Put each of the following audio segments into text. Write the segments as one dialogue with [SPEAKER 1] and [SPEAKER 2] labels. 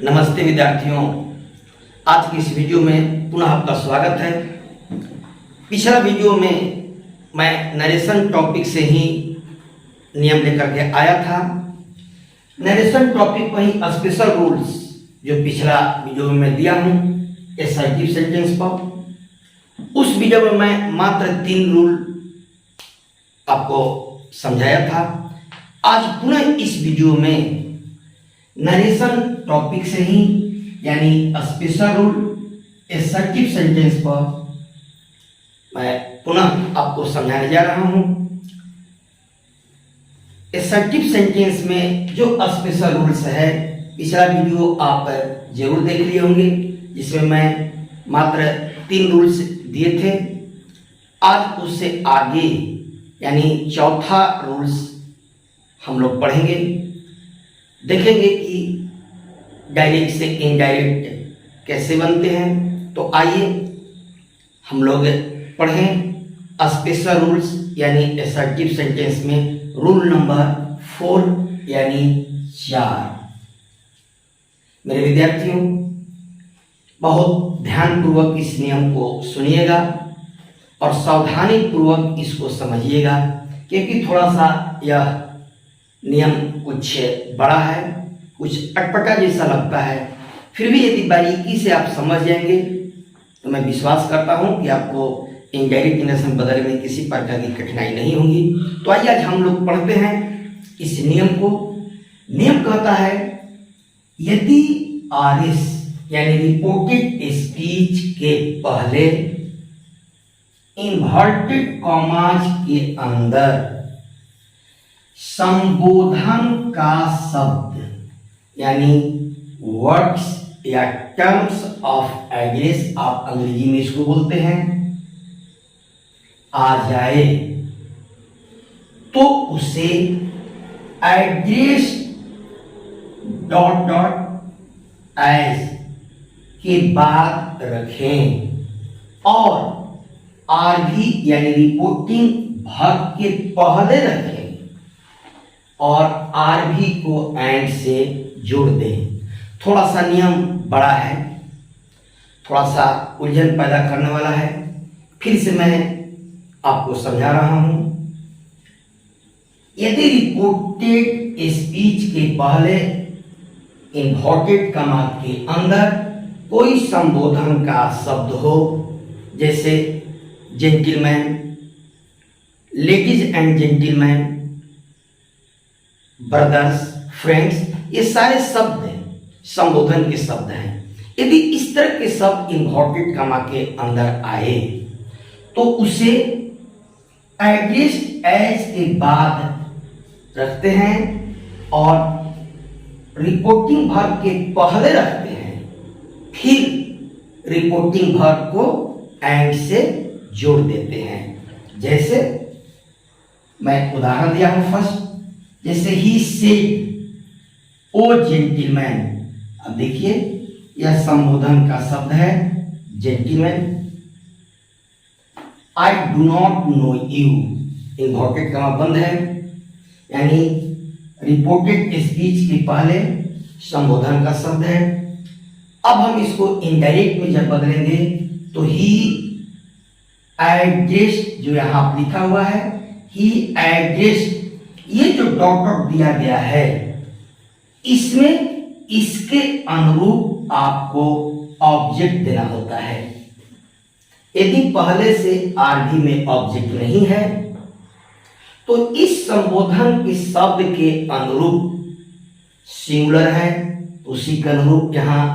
[SPEAKER 1] नमस्ते विद्यार्थियों, आज की इस वीडियो में पुनः आपका स्वागत है। पिछला वीडियो में मैं नरेशन टॉपिक से ही नियम लेकर के आया था। नरेशन टॉपिक वही स्पेशल रूल्स जो पिछला वीडियो में मैं दिया हूँ असर्टिव सेंटेंस पर, उस वीडियो में मैं मात्र 3 रूल आपको समझाया था। आज पुनः इस वीडियो में नरेशन टॉपिक से ही यानी स्पेशल रूल असर्टिव सेंटेंस पर मैं पुनः आपको समझाने जा रहा हूं। असर्टिव सेंटेंस में जो स्पेशल रूल्स है, पिछला वीडियो आप जरूर देख लिए होंगे जिसमें मैं मात्र 3 रूल्स दिए थे। आज उससे आगे यानी चौथा रूल्स हम लोग पढ़ेंगे, देखेंगे कि डायरेक्ट से इनडायरेक्ट कैसे बनते हैं। तो आइए हम लोग पढ़ें स्पेशल रूल्स यानी असर्टिव सेंटेंस में रूल नंबर 4 यानी 4। मेरे विद्यार्थियों, बहुत ध्यानपूर्वक इस नियम को सुनिएगा और सावधानी पूर्वक इसको समझिएगा, क्योंकि थोड़ा सा यह नियम कुछ बड़ा है, कुछ अटपटा जैसा लगता है। फिर भी यदि बारीकी से आप समझ जाएंगे तो मैं विश्वास करता हूं कि आपको इनडायरेक्ट नरेशन बदलने में किसी प्रकार की कठिनाई नहीं होगी। तो आइए आज हम लोग पढ़ते हैं इस नियम को। नियम कहता है यदि आरएस यानी रिपोर्टेड स्पीच के पहले इन्वर्टेड कॉमास के अंदर संबोधन का शब्द यानी वर्ड्स या टर्म्स ऑफ एड्रेस, आप अंग्रेजी में इसको बोलते हैं, आ जाए तो उसे एड्रेस डॉट डॉट एज के बाद रखें और आर भी यानी रिपोर्टिंग वर्ब के पहले रखें और आर भी को एंड से जोड़ दें। थोड़ा सा नियम बड़ा है, थोड़ा सा उलझन पैदा करने वाला है। फिर से मैं आपको समझा रहा हूं। यदि रिपोर्टेड स्पीच के पहले इन्वर्टेड कॉमा के अंदर कोई संबोधन का शब्द हो, जैसे gentleman, ladies and gentleman, brothers, friends, ये सारे शब्द संबोधन के शब्द हैं। यदि इस तरह के शब्द इन्वर्टेड कॉमा के अंदर आए तो उसे एड्रेस एज के बाद रखते हैं और रिपोर्टिंग वर्ब के पहले रखते हैं, फिर रिपोर्टिंग वर्ब को एंड से जोड़ देते हैं। जैसे मैं उदाहरण दिया हूं फर्स्ट, जैसे ही सेड ओ जेंटिलमैन। अब देखिए यह संबोधन का शब्द है gentleman. I do not know you, inverted comma बंद है, यानी रिपोर्टेड स्पीच के पहले संबोधन का शब्द है। अब हम इसको इनडायरेक्ट में जब बदलेंगे तो ही एड्रेस्ड, जो यहां लिखा हुआ है ही एड्रेस्ड, ये जो डॉट डॉट दिया गया है इसमें इसके अनुरूप आपको ऑब्जेक्ट देना होता है। यदि पहले से आरबी में ऑब्जेक्ट नहीं है तो इस संबोधन के शब्द के अनुरूप सिंगुलर है, उसी के अनुरूप यहां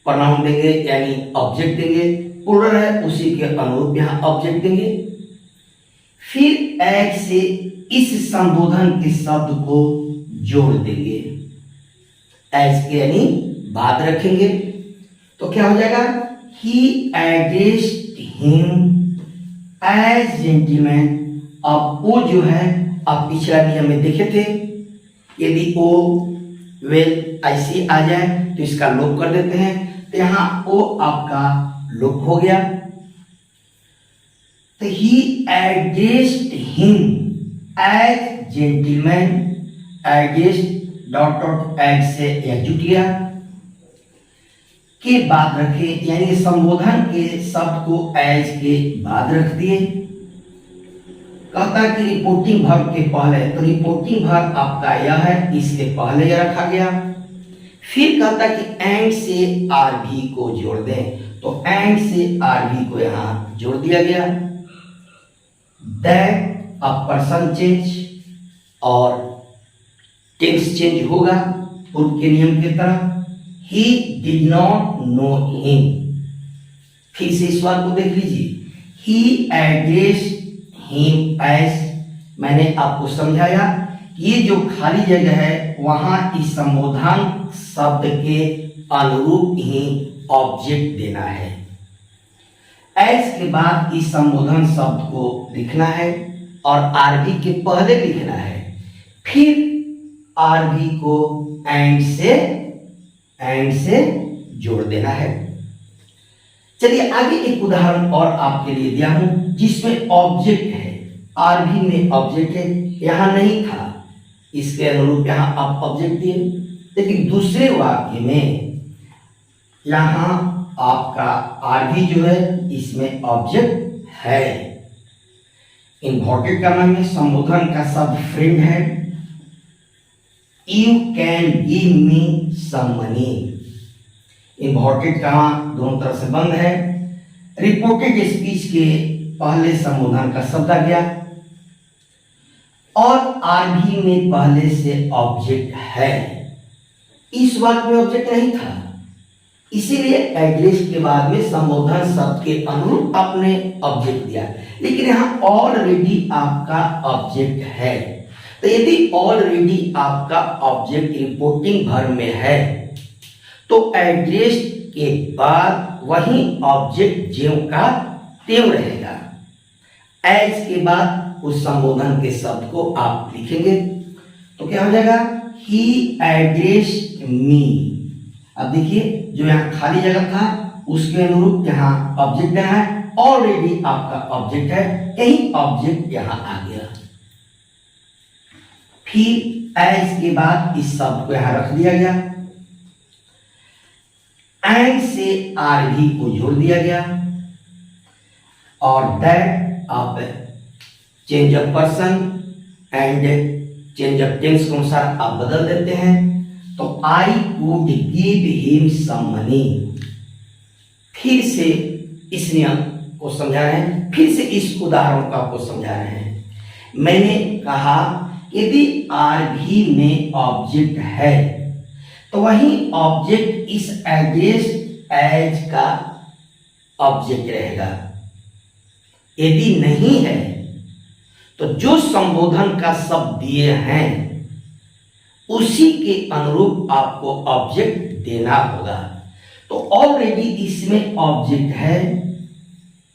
[SPEAKER 1] प्रोनाउन देंगे यानी ऑब्जेक्ट देंगे। प्लूरल है, उसी के अनुरूप यहां ऑब्जेक्ट देंगे। फिर एज से इस संबोधन के शब्द को जोड़ देंगे, एज के यानी बाद रखेंगे। तो क्या हो जाएगा, ही एड्रेस्ड हिम एज जेंटलमैन। अब ओ जो है, आप पिछला नियम में देखे थे, यदि ओ वेल ऐसी आ जाए तो इसका लोप कर देते हैं, तो यहां ओ आपका लोप हो गया। तो he addressed him as gentleman, addressed dot dot as से यह जुट गया। के बाद रखे, यानी संबोधन के शब्द को एज के बाद रख दिए। कहता कि रिपोर्टिंग वर्ब के पहले, तो रिपोर्टिंग वर्ब आपका यह है, इसके पहले यह रखा गया। फिर कहता कि एंड से आरबी को जोड़ दें, तो एंड से आरबी को यहां जोड़ दिया गया। दैट अ पर्सन चेंज, और टेंस चेंज होगा पूर्व के नियम की तरह। He did not know him, फिर से इस बात को देख लीजिए। ही एड्रेस्ड हिम एज, मैंने आपको समझाया कि ये जो खाली जगह है वहां इस संबोधन शब्द के अनुरूप ही ऑब्जेक्ट देना है। एज के बाद इस संबोधन शब्द को लिखना है और आरबी के पहले लिखना है, फिर आरबी को एंड से जोड़ देना है। चलिए आगे एक उदाहरण और आपके लिए दिया हूं जिसमें ऑब्जेक्ट है, आरबी में ऑब्जेक्ट है, यहां नहीं था, इसके अनुरूप यहां आप ऑब्जेक्ट दिए। लेकिन दूसरे वाक्य में यहां आपका आरबी जो है इसमें ऑब्जेक्ट है। इन्वर्टेड कॉमा में संबोधन का शब्द फ्रेंड है। You can give me some money, inverted comma दोनों तरफ से बंद है। रिपोर्टेड स्पीच के पहले संबोधन का शब्द आ गया और आरबी में पहले से ऑब्जेक्ट है। इस वाक्य में ऑब्जेक्ट नहीं था, इसीलिए एड्रेस के बाद में संबोधन शब्द के अनुरूप आपने ऑब्जेक्ट दिया, लेकिन यहां ऑलरेडी आपका ऑब्जेक्ट है। तो यदि ऑलरेडी आपका ऑब्जेक्ट रिपोर्टिंग वर्ब में है तो एड्रेस के बाद वही ऑब्जेक्ट ज्यों का त्यों रहेगा। एज के बाद उस संबोधन के शब्द को आप लिखेंगे तो क्या हो जाएगा, ही एड्रेस्ड मी। अब देखिए जो यहाँ खाली जगह था उसके अनुरूप यहाँ ऑब्जेक्ट देना है, ऑलरेडी आपका ऑब्जेक्ट है, यही ऑब्जेक्ट यहाँ आ गया। फिर एज के बाद इस शब्द को यहां रख दिया गया, एंड से आरबी को जोड़ दिया गया और दैट आप change of person and change of tense के अनुसार आप बदल देते हैं। तो I would give him some money, फिर से इस नियम को समझा रहे हैं, फिर से इस उदाहरण को आपको समझा रहे हैं। मैंने कहा यदि आरबी में ऑब्जेक्ट है तो वही ऑब्जेक्ट इस एड्रेस एज का ऑब्जेक्ट रहेगा। यदि नहीं है तो जो संबोधन का शब्द दिए हैं उसी के अनुरूप आपको ऑब्जेक्ट देना होगा। तो ऑलरेडी इसमें ऑब्जेक्ट है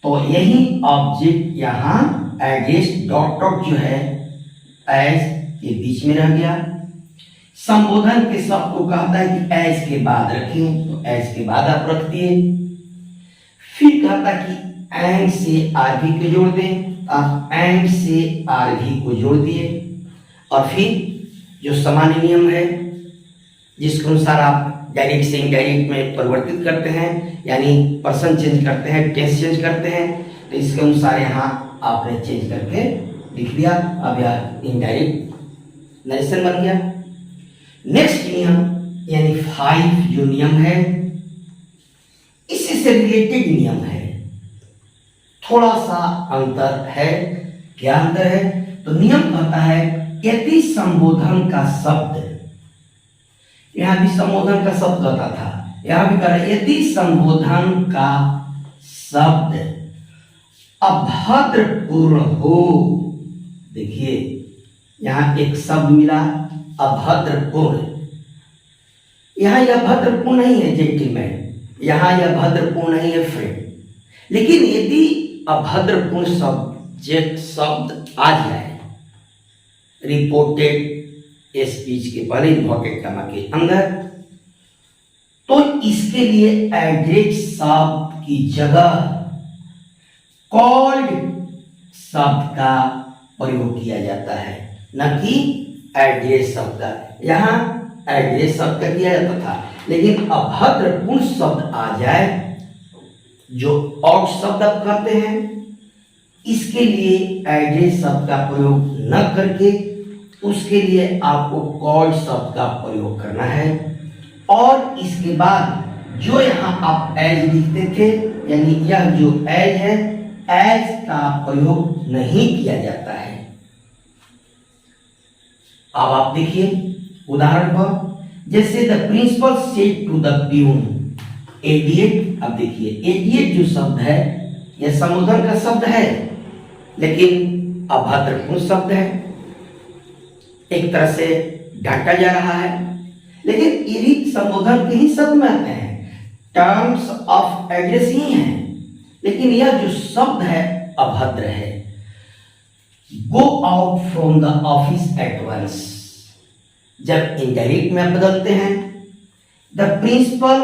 [SPEAKER 1] तो यही ऑब्जेक्ट यहां एड्रेस डॉट डॉट जो है एज के बीच में रह गया। संबोधन के शब्द को कहता है कि एज के बाद रखें, तो एज के बाद आप रख दिए। फिर कहता कि एंड से आरबी को जोड़ दें, आप एंड से आरबी को जोड़ दिए और फिर जो सामान्य नियम है जिसके अनुसार आप डायरेक्ट से इनडायरेक्ट में परिवर्तित करते हैं, यानी पर्सन चेंज करते हैं, टेंस चेंज करते हैं, तो इसके अनुसार यहाँ आपने चेंज करके लिख दिया। अब यह इनडायरेक्ट नरेशन बन गया। नेक्स्ट नियम यानी 5 जो नियम है इससे रिलेटेड नियम है, थोड़ा सा अंतर है। क्या अंतर है? तो नियम कहता है यदि संबोधन का शब्द, यहां भी संबोधन का शब्द कहता था, यहां भी कह रहा है यदि संबोधन का शब्द अभद्रपूर्ण हो। देखिए यहां एक शब्द मिला अभद्रपूर्ण, यहां यह भद्रपूर्ण नहीं है जेंटलमैन, यहां यह भद्रपूर्ण नहीं है फ्रेंड। लेकिन यदि अभद्रपूर्ण शब्द आ जाए रिपोर्टेड स्पीच के पहले इन्वर्टेड कॉमा के अंदर, तो इसके लिए एड्रेस शब्द की जगह कॉल्ड शब्द का प्रयोग किया जाता है, न कि एड्रेस शब्द का। यहां एड्रेस शब्द का किया जाता था, लेकिन अभद्रपूर्ण शब्द आ जाए, जो ऑड शब्द आप कहते हैं, इसके लिए एड्रेस शब्द का प्रयोग न करके उसके लिए आपको कॉल्ड शब्द का प्रयोग करना है। और इसके बाद जो यहाँ आप एज लिखते थे, यानी यह जो एज है, एज का प्रयोग नहीं किया जाता है। अब आप देखिए उदाहरण पर, जैसे the principal said to the peon idiot. अब देखिए एडिएट जो शब्द है यह संबोधन का शब्द है, लेकिन अभद्रपूर्ण शब्द है, एक तरह से डांटा जा रहा है, लेकिन ये भी संबोधन के ही शब्द में आते हैं, टर्म्स ऑफ एड्रेस ही हैं, लेकिन यह जो शब्द है अभद्र है। Go out from the office at once, जब इनडायरेक्ट में बदलते हैं, the principal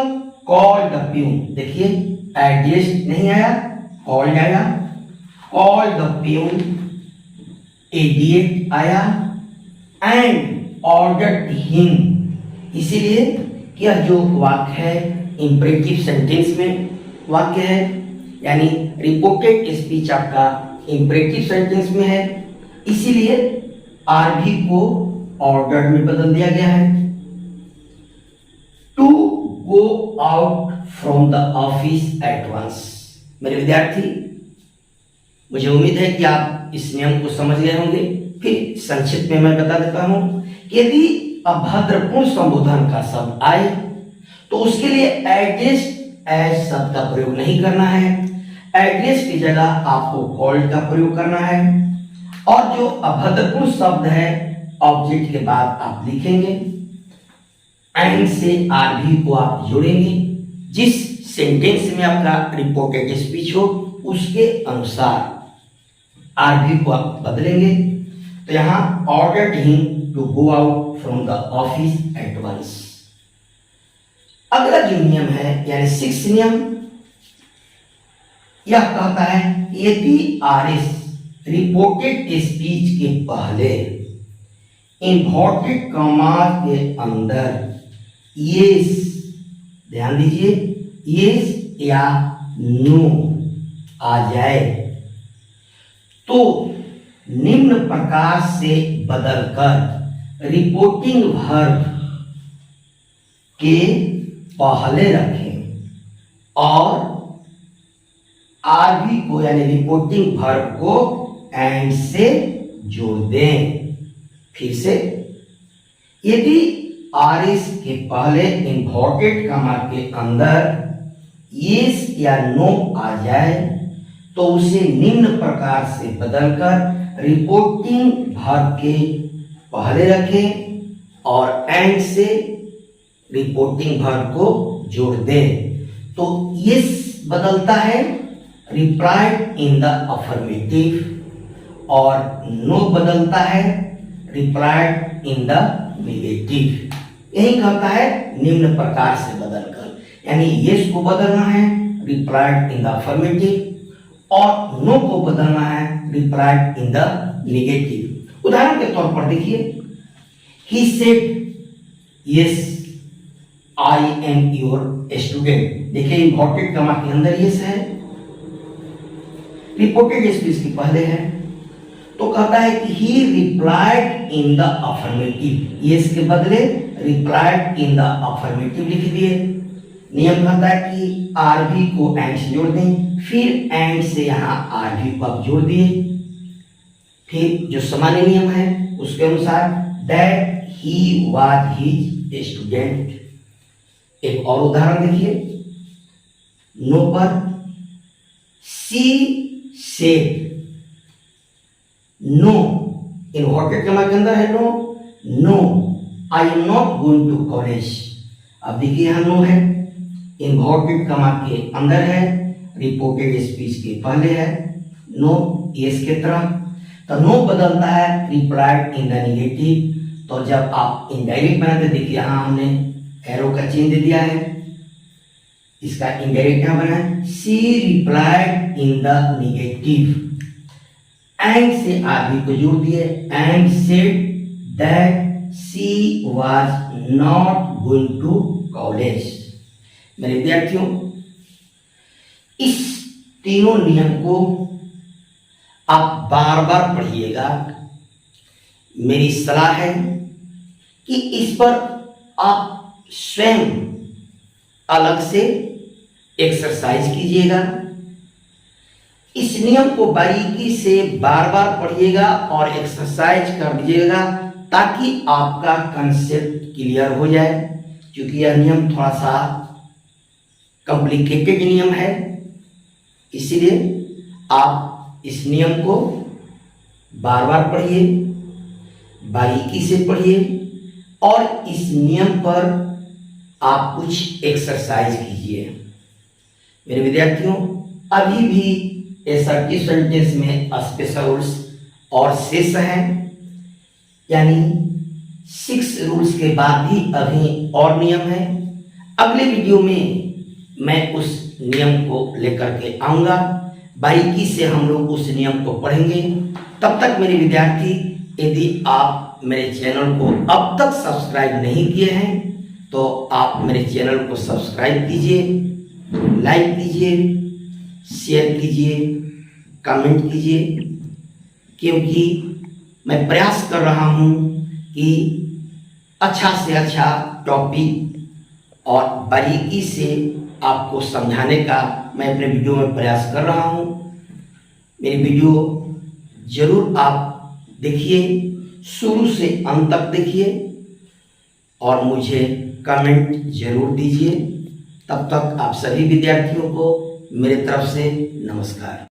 [SPEAKER 1] called the peon, देखिए एड्रेस नहीं आया, कॉल्ड आया, कॉल्ड द प्यून, इडियट आया, एंड ऑर्डर्ड हिम। इसीलिए यह जो वाक्य है इंपरेटिव सेंटेंस में वाक्य है, यानी रिपोर्टेड स्पीच आपका इंपरेटिव सेंटेंस में है, इसीलिए आरबी को ऑर्डर में बदल दिया गया है। To go out from the office at once. मेरे विद्यार्थी, मुझे उम्मीद है कि आप इस नियम को समझ गए होंगे। फिर संक्षिप्त में मैं बता देता हूं, यदि अभद्रपूर्ण संबोधन का शब्द आए तो उसके लिए एड्रेस एज शब्द का प्रयोग नहीं करना है, एड्रेस की जगह आपको कॉल्ड का प्रयोग करना है। और जो अभद्रपूर्ण शब्द है ऑब्जेक्ट के बाद आप लिखेंगे, एंड से आरबी को आप जोड़ेंगे, जिस सेंटेंस में आपका रिपोर्टेड स्पीच हो उसके अनुसार आरबी को आप बदलेंगे। तो यहां ordered him to go out from the office at once. अगला जो नियम है यानी 6 नियम, यह कहता है यदि आरएस रिपोर्टेड स्पीच के पहले इन्वर्टेड कॉमास के अंदर यस, ध्यान दीजिए, यस या नो आ जाए तो निम्न प्रकार से बदलकर रिपोर्टिंग वर्ब के पहले रखें और आरबी को यानी रिपोर्टिंग वर्ब को एंड से जोड़ दें। फिर से, यदि आरएस के पहले इन्वर्टेड कॉमा के अंदर यस या नो आ जाए तो उसे निम्न प्रकार से बदलकर रिपोर्टिंग वर्ब के पहले रखें और एंड से रिपोर्टिंग वर्ब को जोड़ दें। तो यस बदलता है रिप्लाइड इन द अफर्मेटिव और नो बदलता है रिप्लाइड इन द नेगेटिव। यही कहता है निम्न प्रकार से बदलकर, यानी यस को बदलना है रिप्लाइड इन द अफर्मेटिव और नो को बदलना है रिप्लाइड इन द नेगेटिव। उदाहरण के तौर पर देखिए, he said yes I am your student. देखिए इम्पोर्टेड कॉमा के अंदर यस है, रिपोर्टेड स्पीच के पहले है, तो कहता है कि ही replied in the affirmative, yes के बदले रिप्लाइड इन द अफर्मेटिव लिख दिए। नियम कहता है कि आरबी को एंड से जोड़ दें, फिर एंड से यहां आरबी को आप जोड़ दिए। फिर जो सामान्य नियम है उसके अनुसार that he was his student. एक और उदाहरण देखिए, नो पर she said no, inverted comma के अंदर है no I am not going to college. अब देखिए यहां नो है, इन्वर्टेड कॉमा के अंदर है, रिपोर्टेड स्पीच के पहले है, नो यस के तरफ, तो नो बदलता है रिप्लाइड इन द नेगेटिव। तो जब आप इनडायरेक्ट बनाते, देखिए यहां हमने एरो का चिन्ह दे दिया है, इसका इनडायरेक्ट क्या बना है, she replied in the negative, and से आगे को जोड़ दिए, and said that she was not going to college. मेरे विद्यार्थियों, इस तीनों नियम को आप बार बार पढ़िएगा। मेरी सलाह है कि इस पर आप स्वयं अलग से एक्सरसाइज कीजिएगा। इस नियम को बारीकी से बार बार पढ़िएगा और एक्सरसाइज कर दीजिएगा ताकि आपका कंसेप्ट क्लियर हो जाए। क्योंकि यह नियम थोड़ा सा कॉम्प्लिकेटेड नियम है, इसीलिए आप इस नियम को बार बार पढ़िए, बारीकी से पढ़िए और इस नियम पर आप कुछ एक्सरसाइज कीजिए। मेरे विद्यार्थियों, अभी भी एसर्टिव सेंटेंस में स्पेशल रूल्स और शेष हैं, यानी 6 रूल्स के बाद भी अभी और नियम है। अगले वीडियो में मैं उस नियम को लेकर के आऊँगा, बारीकी से हम लोग उस नियम को पढ़ेंगे। तब तक मेरे विद्यार्थी, यदि आप मेरे चैनल को अब तक सब्सक्राइब नहीं किए हैं तो आप मेरे चैनल को सब्सक्राइब कीजिए, लाइक कीजिए, शेयर कीजिए, कमेंट कीजिए, क्योंकि मैं प्रयास कर रहा हूँ कि अच्छा से अच्छा टॉपिक और बारीकी से आपको समझाने का मैं अपने वीडियो में प्रयास कर रहा हूँ। मेरी वीडियो जरूर आप देखिए, शुरू से अंत तक देखिए और मुझे कमेंट जरूर दीजिए। तब तक आप सभी विद्यार्थियों को मेरे तरफ से नमस्कार।